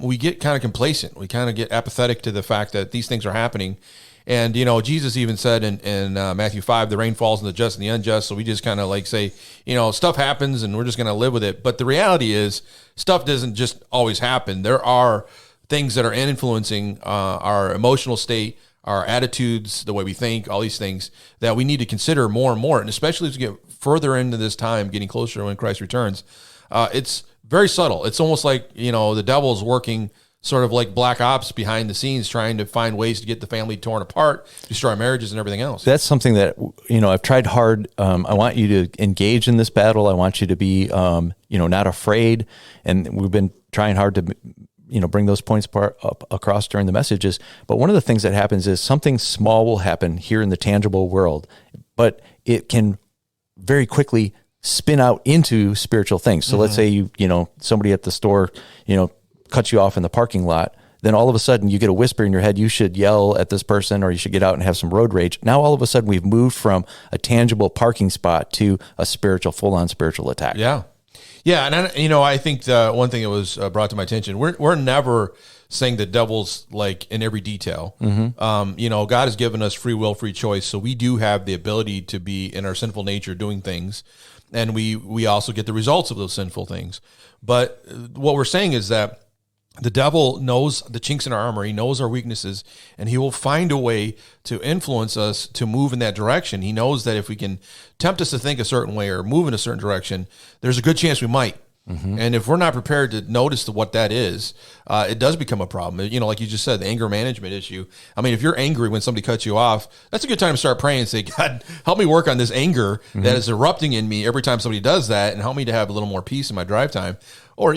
we get kind of complacent. We kind of get apathetic to the fact that these things are happening. And, Jesus even said in Matthew 5, the rain falls on the just and the unjust. So we just kind of say, stuff happens and we're just going to live with it. But the reality is stuff doesn't just always happen. There are things that are influencing our emotional state, our attitudes, the way we think, all these things that we need to consider more and more. And especially as we get further into this time, getting closer to when Christ returns, it's very subtle. It's almost like, the devil's working sort of like black ops behind the scenes, trying to find ways to get the family torn apart, destroy marriages and everything else. That's something that, I've tried hard. I want you to engage in this battle. I want you to be, not afraid. And we've been trying hard to, bring those points up across during the messages. But one of the things that happens is something small will happen here in the tangible world, but it can very quickly spin out into spiritual things. So let's say somebody at the store, cuts you off in the parking lot, then all of a sudden you get a whisper in your head, you should yell at this person or you should get out and have some road rage. Now all of a sudden we've moved from a tangible parking spot to a full-on spiritual attack. Yeah. Yeah, and I think the one thing that was brought to my attention, we're never saying the devil's like in every detail. God has given us free will, free choice, so we do have the ability to be in our sinful nature doing things, and we also get the results of those sinful things. But what we're saying is that the devil knows the chinks in our armor. He knows our weaknesses, and he will find a way to influence us to move in that direction. He knows that if we can tempt us to think a certain way or move in a certain direction, there's a good chance we might. And if we're not prepared to notice what that is, it does become a problem. Like you just said, the anger management issue. I mean, if you're angry when somebody cuts you off, that's a good time to start praying and say, God, help me work on this anger that is erupting in me every time somebody does that, and help me to have a little more peace in my drive time. Or,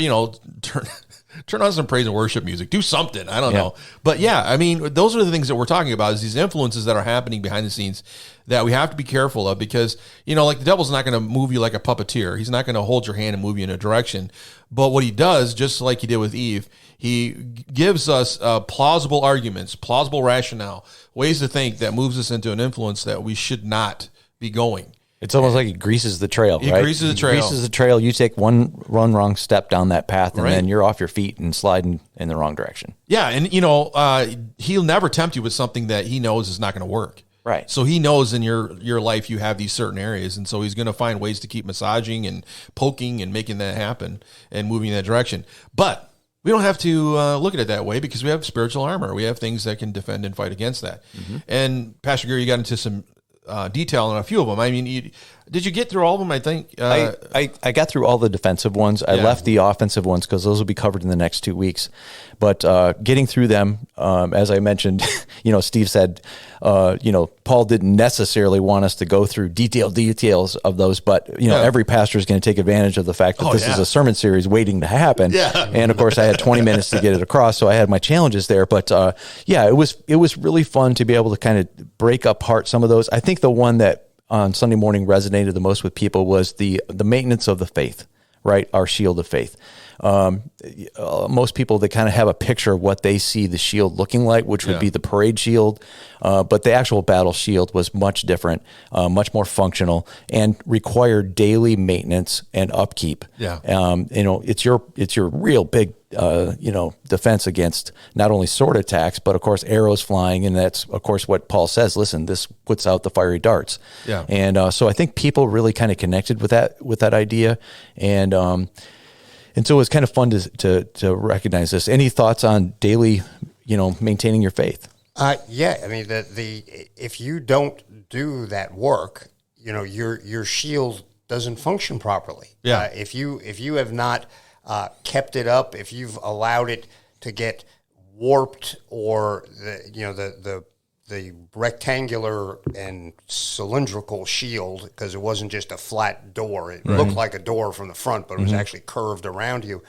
turn on some praise and worship music. Do something. I don't know. But yeah, I mean, those are the things that we're talking about, is these influences that are happening behind the scenes that we have to be careful of, because, like the devil's not going to move you like a puppeteer. He's not going to hold your hand and move you in a direction. But what he does, just like he did with Eve, he gives us plausible arguments, plausible rationale, ways to think that moves us into an influence that we should not be going. It's almost like it greases the trail, right? It greases the trail. Greases the trail. You take one wrong step down that path, and then you're off your feet and sliding in the wrong direction. Yeah, and he'll never tempt you with something that he knows is not going to work. Right. So he knows in your life you have these certain areas, and so he's going to find ways to keep massaging and poking and making that happen and moving in that direction. But we don't have to look at it that way, because we have spiritual armor. We have things that can defend and fight against that. And Pastor Gary, you got into some detail on a few of them. I mean, did you get through all of them? I think I got through all the defensive ones. I left the offensive ones because those will be covered in the next 2 weeks. But getting through them, as I mentioned, Steve said, Paul didn't necessarily want us to go through details of those, but every pastor is going to take advantage of the fact that this is a sermon series waiting to happen. Yeah. And of course, I had 20 minutes to get it across, so I had my challenges there. But it was really fun to be able to kind of break apart some of those. I think the one that on Sunday morning resonated the most with people was the maintenance of the faith, right? Our shield of faith. Most people, they kind of have a picture of what they see the shield looking like, which would be the parade shield. But the actual battle shield was much different, much more functional, and required daily maintenance and upkeep. Yeah. It's your real big, defense against not only sword attacks, but of course arrows flying. And that's of course what Paul says, listen, this puts out the fiery darts. Yeah. And so I think people really kind of connected with that idea. And so it was kind of fun to recognize this. Any thoughts on daily, maintaining your faith? Yeah. I mean, if you don't do that work, your shield doesn't function properly. Yeah. If you have not kept it up, if you've allowed it to get warped, or the rectangular and cylindrical shield, because it wasn't just a flat door. It looked like a door from the front, but it was actually curved around you.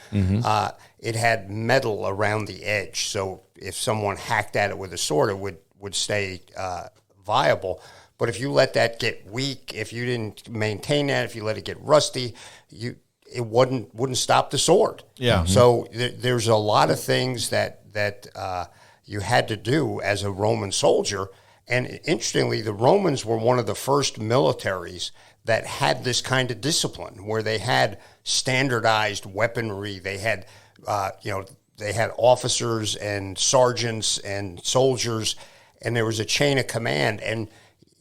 It had metal around the edge, so if someone hacked at it with a sword, it would stay viable. But if you let that get weak, if you didn't maintain that, if you let it get rusty, it wouldn't stop the sword. Yeah. So there's a lot of things that you had to do as a Roman soldier. And interestingly, the Romans were one of the first militaries that had this kind of discipline, where they had standardized weaponry. They had, they had officers and sergeants and soldiers, and there was a chain of command. And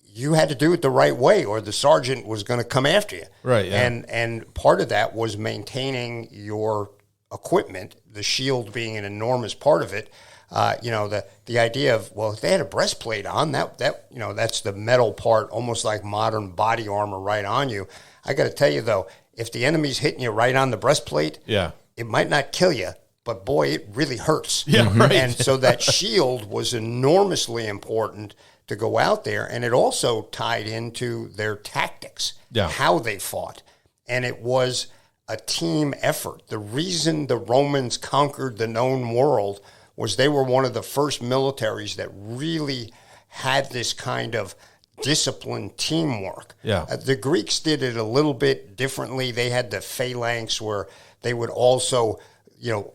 you had to do it the right way, or the sergeant was going to come after you. Right. Yeah. And part of that was maintaining your equipment, the shield being an enormous part of it. The idea of, well, if they had a breastplate on, that's the metal part, almost like modern body armor right on you. I got to tell you though, if the enemy's hitting you right on the breastplate, it might not kill you, but boy, it really hurts. Yeah, right. And so that shield was enormously important to go out there, and it also tied into their tactics, how they fought. And it was a team effort. The reason the Romans conquered the known world was they were one of the first militaries that really had this kind of disciplined teamwork. Yeah. The Greeks did it a little bit differently. They had the phalanx, where they would also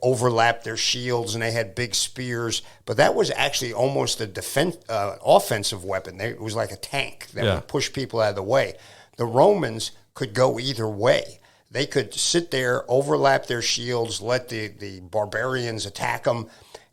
overlap their shields, and they had big spears. But that was actually almost a offensive weapon. It was like a tank that would push people out of the way. The Romans could go either way. They could sit there, overlap their shields, let the barbarians attack them,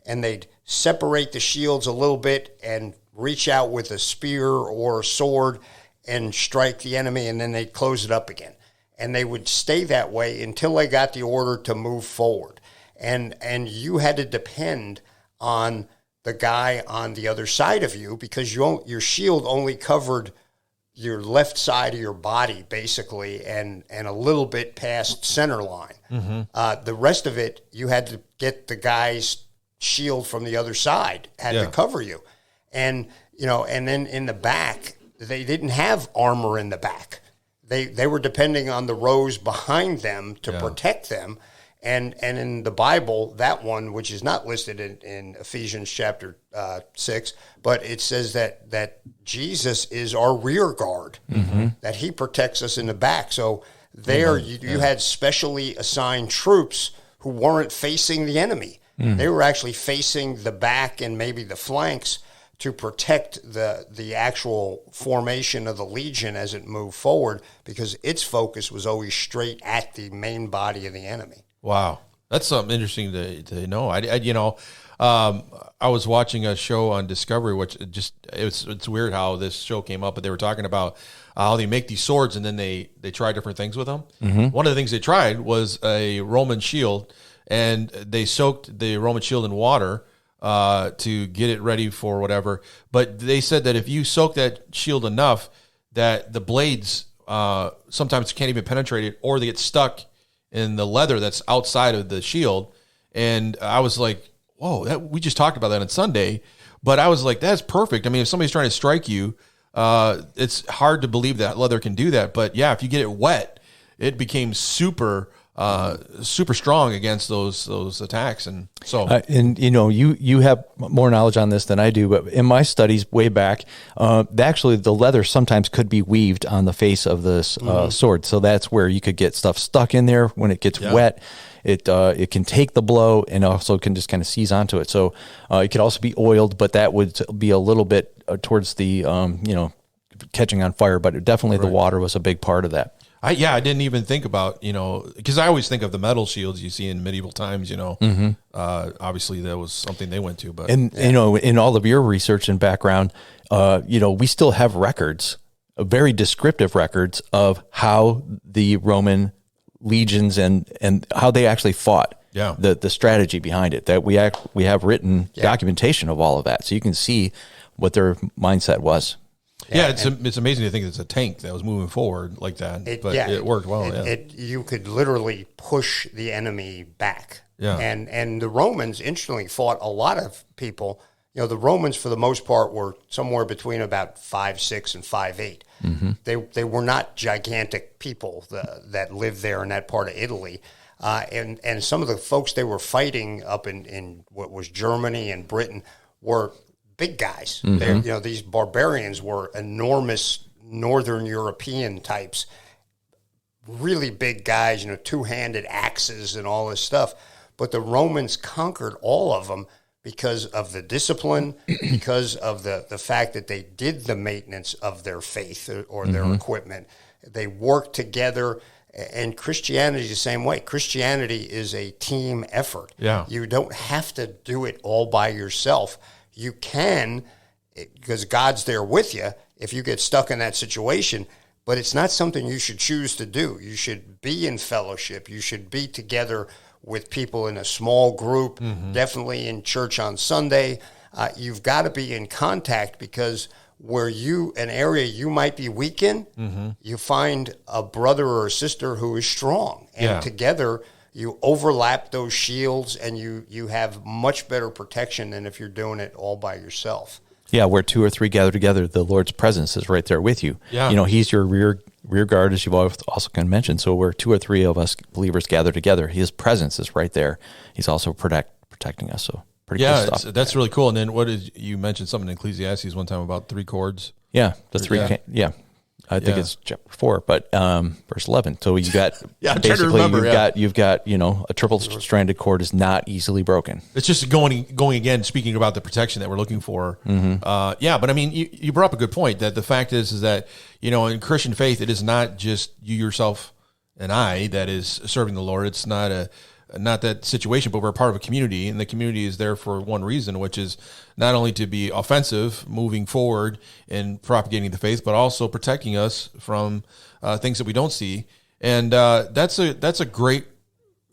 and they'd separate the shields a little bit and reach out with a spear or a sword and strike the enemy, and then they'd close it up again. And they would stay that way until they got the order to move forward. And you had to depend on the guy on the other side of you, because your shield only covered your left side of your body, basically, and a little bit past center line. Mm-hmm. The rest of it, you had to get the guy's shield from the other side, had to cover you. And, and then in the back, they didn't have armor in the back. They were depending on the rows behind them to protect them. And in the Bible, that one, which is not listed in Ephesians chapter 6, but it says that Jesus is our rear guard, that he protects us in the back. So there you had specially assigned troops who weren't facing the enemy. They were actually facing the back and maybe the flanks to protect the actual formation of the legion as it moved forward, because its focus was always straight at the main body of the enemy. Wow, that's something interesting to know. I was watching a show on Discovery, which it's weird how this show came up, but they were talking about how they make these swords, and then they try different things with them. Mm-hmm. One of the things they tried was a Roman shield, and they soaked the Roman shield in water to get it ready for whatever. But they said that if you soak that shield enough, that the blades sometimes can't even penetrate it, or they get stuck in the leather that's outside of the shield. And I was like, whoa, we just talked about that on Sunday. But I was like, that's perfect. I mean, if somebody's trying to strike you, it's hard to believe that leather can do that. But yeah, if you get it wet, it became super strong against those attacks. And so, and you have more knowledge on this than I do, but in my studies way back, actually the leather sometimes could be weaved on the face of this sword. So that's where you could get stuff stuck in there when it gets wet. It can take the blow and also can just kind of seize onto it. So it could also be oiled, but that would be a little bit towards the catching on fire. But definitely the water was a big part of that. I didn't even think about, because I always think of the metal shields you see in medieval times, obviously that was something they went to, but. And, in all of your research and background, we still have records, very descriptive records of how the Roman legions and how they actually fought. Yeah. The strategy behind it, that we have written documentation of all of that. So you can see what their mindset was. Yeah, it's amazing to think it's a tank that was moving forward like that, but it worked well. You could literally push the enemy back. Yeah, and the Romans interestingly fought a lot of people. The Romans for the most part were somewhere between about 5'6" and 5'8". Mm-hmm. They were not gigantic people that lived there in that part of Italy, and some of the folks they were fighting up in what was Germany and Britain were big guys. Mm-hmm. These barbarians were enormous Northern European types, really big guys, two-handed axes and all this stuff. But the Romans conquered all of them because of the discipline, because of the fact that they did the maintenance of their faith or their equipment. They worked together, and Christianity is the same way. Christianity is a team effort. Yeah. You don't have to do it all by yourself. You can, because God's there with you if you get stuck in that situation, but it's not something you should choose to do. You should be in fellowship. You should be together with people in a small group, definitely in church on Sunday. You've got to be in contact, because an area you might be weak in, you find a brother or a sister who is strong, and together you overlap those shields, and you have much better protection than if you're doing it all by yourself. Yeah, where 2 or 3 gather together, the Lord's presence is right there with you. Yeah. He's your rear guard, as you've also kind of mentioned. So where 2 or 3 of us believers gather together, his presence is right there. He's also protecting us. So pretty cool stuff. That's really cool. And then you mentioned something in Ecclesiastes one time about 3 cords. Yeah, the 3. I think it's chapter 4, but verse 11. So you got basically you've got a triple stranded cord is not easily broken. It's just going again, speaking about the protection that we're looking for. But I mean, you brought up a good point, that the fact is that in Christian faith, it is not just you, yourself, and I that is serving the Lord. It's not that situation, but we're part of a community, and the community is there for one reason, which is not only to be offensive, moving forward and propagating the faith, but also protecting us from things that we don't see. And that's a great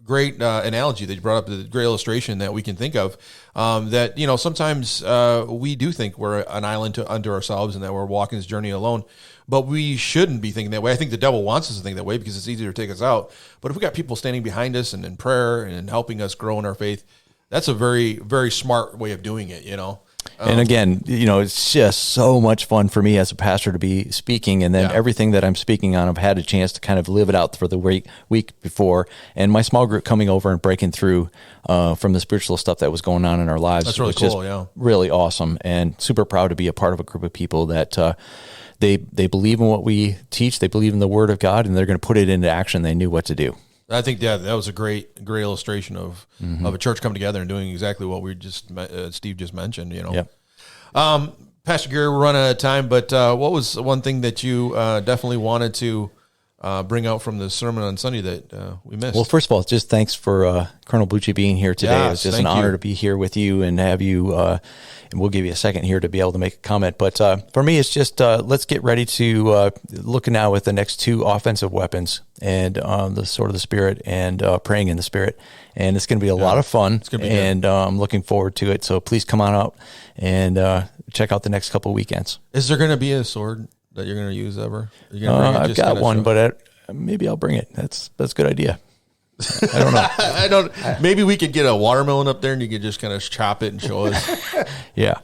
analogy that you brought up, the great illustration that we can think of, that, sometimes we do think we're an island unto ourselves and that we're walking this journey alone, but we shouldn't be thinking that way. I think the devil wants us to think that way because it's easier to take us out. But if we got people standing behind us and in prayer and helping us grow in our faith, that's a very, very smart way of doing it, And again, it's just so much fun for me as a pastor to be speaking, and then everything that I'm speaking on, I've had a chance to kind of live it out for the week before, and my small group coming over and breaking through from the spiritual stuff that was going on in our lives. That's really cool, really awesome, and super proud to be a part of a group of people that they believe in what we teach, they believe in the Word of God, and they're going to put it into action. They knew what to do. I think that was a great illustration of a church coming together and doing exactly what we Steve just mentioned. Yep. Pastor Gary, we're running out of time, but what was one thing that you definitely wanted to bring out from the sermon on Sunday that we missed? Well, first of all, just thanks for Colonel Bucci being here today. It's just an honor to be here with you and have you. And we'll give you a second here to be able to make a comment. But for me, it's just let's get ready to look now at the next 2 offensive weapons and the sword of the Spirit and praying in the Spirit. And it's going to be a lot of fun. It's going to be good. I'm looking forward to it. So please come on out and check out the next couple of weekends. Is there going to be a sword that you're going to use ever? I've got one, but maybe I'll bring it. That's a good idea. I don't know. Maybe we could get a watermelon up there and you could just kind of chop it and show us. Yeah.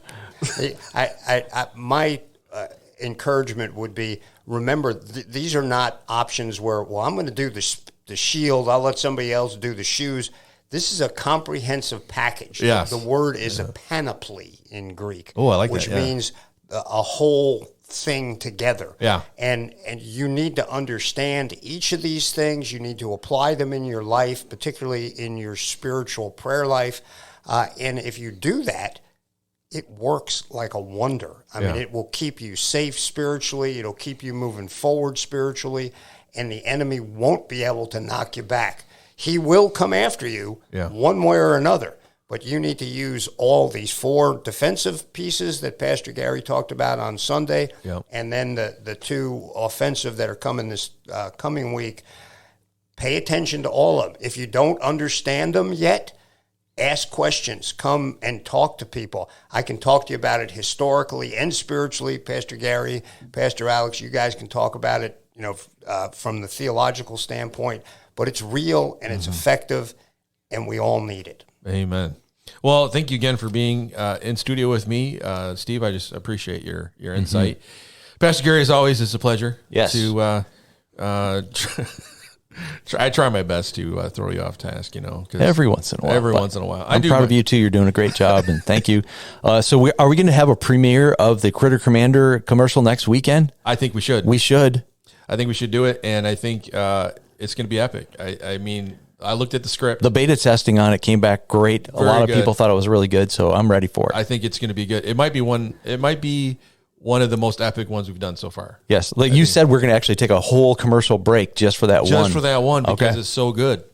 My encouragement would be, remember, these are not options where, well, I'm going to do the shield. I'll let somebody else do the shoes. This is a comprehensive package. Yes. The word is a panoply in Greek. Oh, I like which that. Which means a whole thing together. Yeah. And you need to understand each of these things. You need to apply them in your life, particularly in your spiritual prayer life. And if you do that, it works like a wonder. I mean, it will keep you safe spiritually. It'll keep you moving forward spiritually. And the enemy won't be able to knock you back. He will come after you one way or another. But you need to use all these 4 defensive pieces that Pastor Gary talked about on Sunday, and then the 2 offensive that are coming this coming week. Pay attention to all of them. If you don't understand them yet, ask questions. Come and talk to people. I can talk to you about it historically and spiritually. Pastor Gary, Pastor Alex, you guys can talk about it, from the theological standpoint. But it's real and it's effective, and we all need it. Amen. Well, thank you again for being in studio with me, Steve. I just appreciate your insight. Pastor Gary, as always, it's a pleasure. Yes. To I try my best to throw you off task, every once in a while. Every once in a while. I'm proud of you too. You're doing a great job, and thank you. So, are we going to have a premiere of the Critter Commander commercial next weekend? I think we should. We should. I think we should do it, and I think it's going to be epic. I mean, I looked at the script. The beta testing on it came back great. A lot of people thought it was really good, so I'm ready for it. I think it's going to be good. It might be one of the most epic ones we've done so far. Yes, like you said, we're going to actually take a whole commercial break just for that one. Just for that one, because it's so good.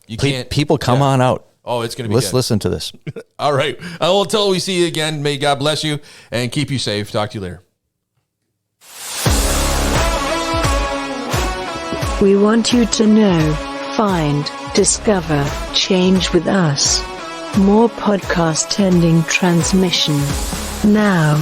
People come on out. Oh, it's going to be Let's listen to this. All right. Until we see you again, may God bless you and keep you safe. Talk to you later. We want you to know, find, discover, change with us. More podcast ending transmission. Now.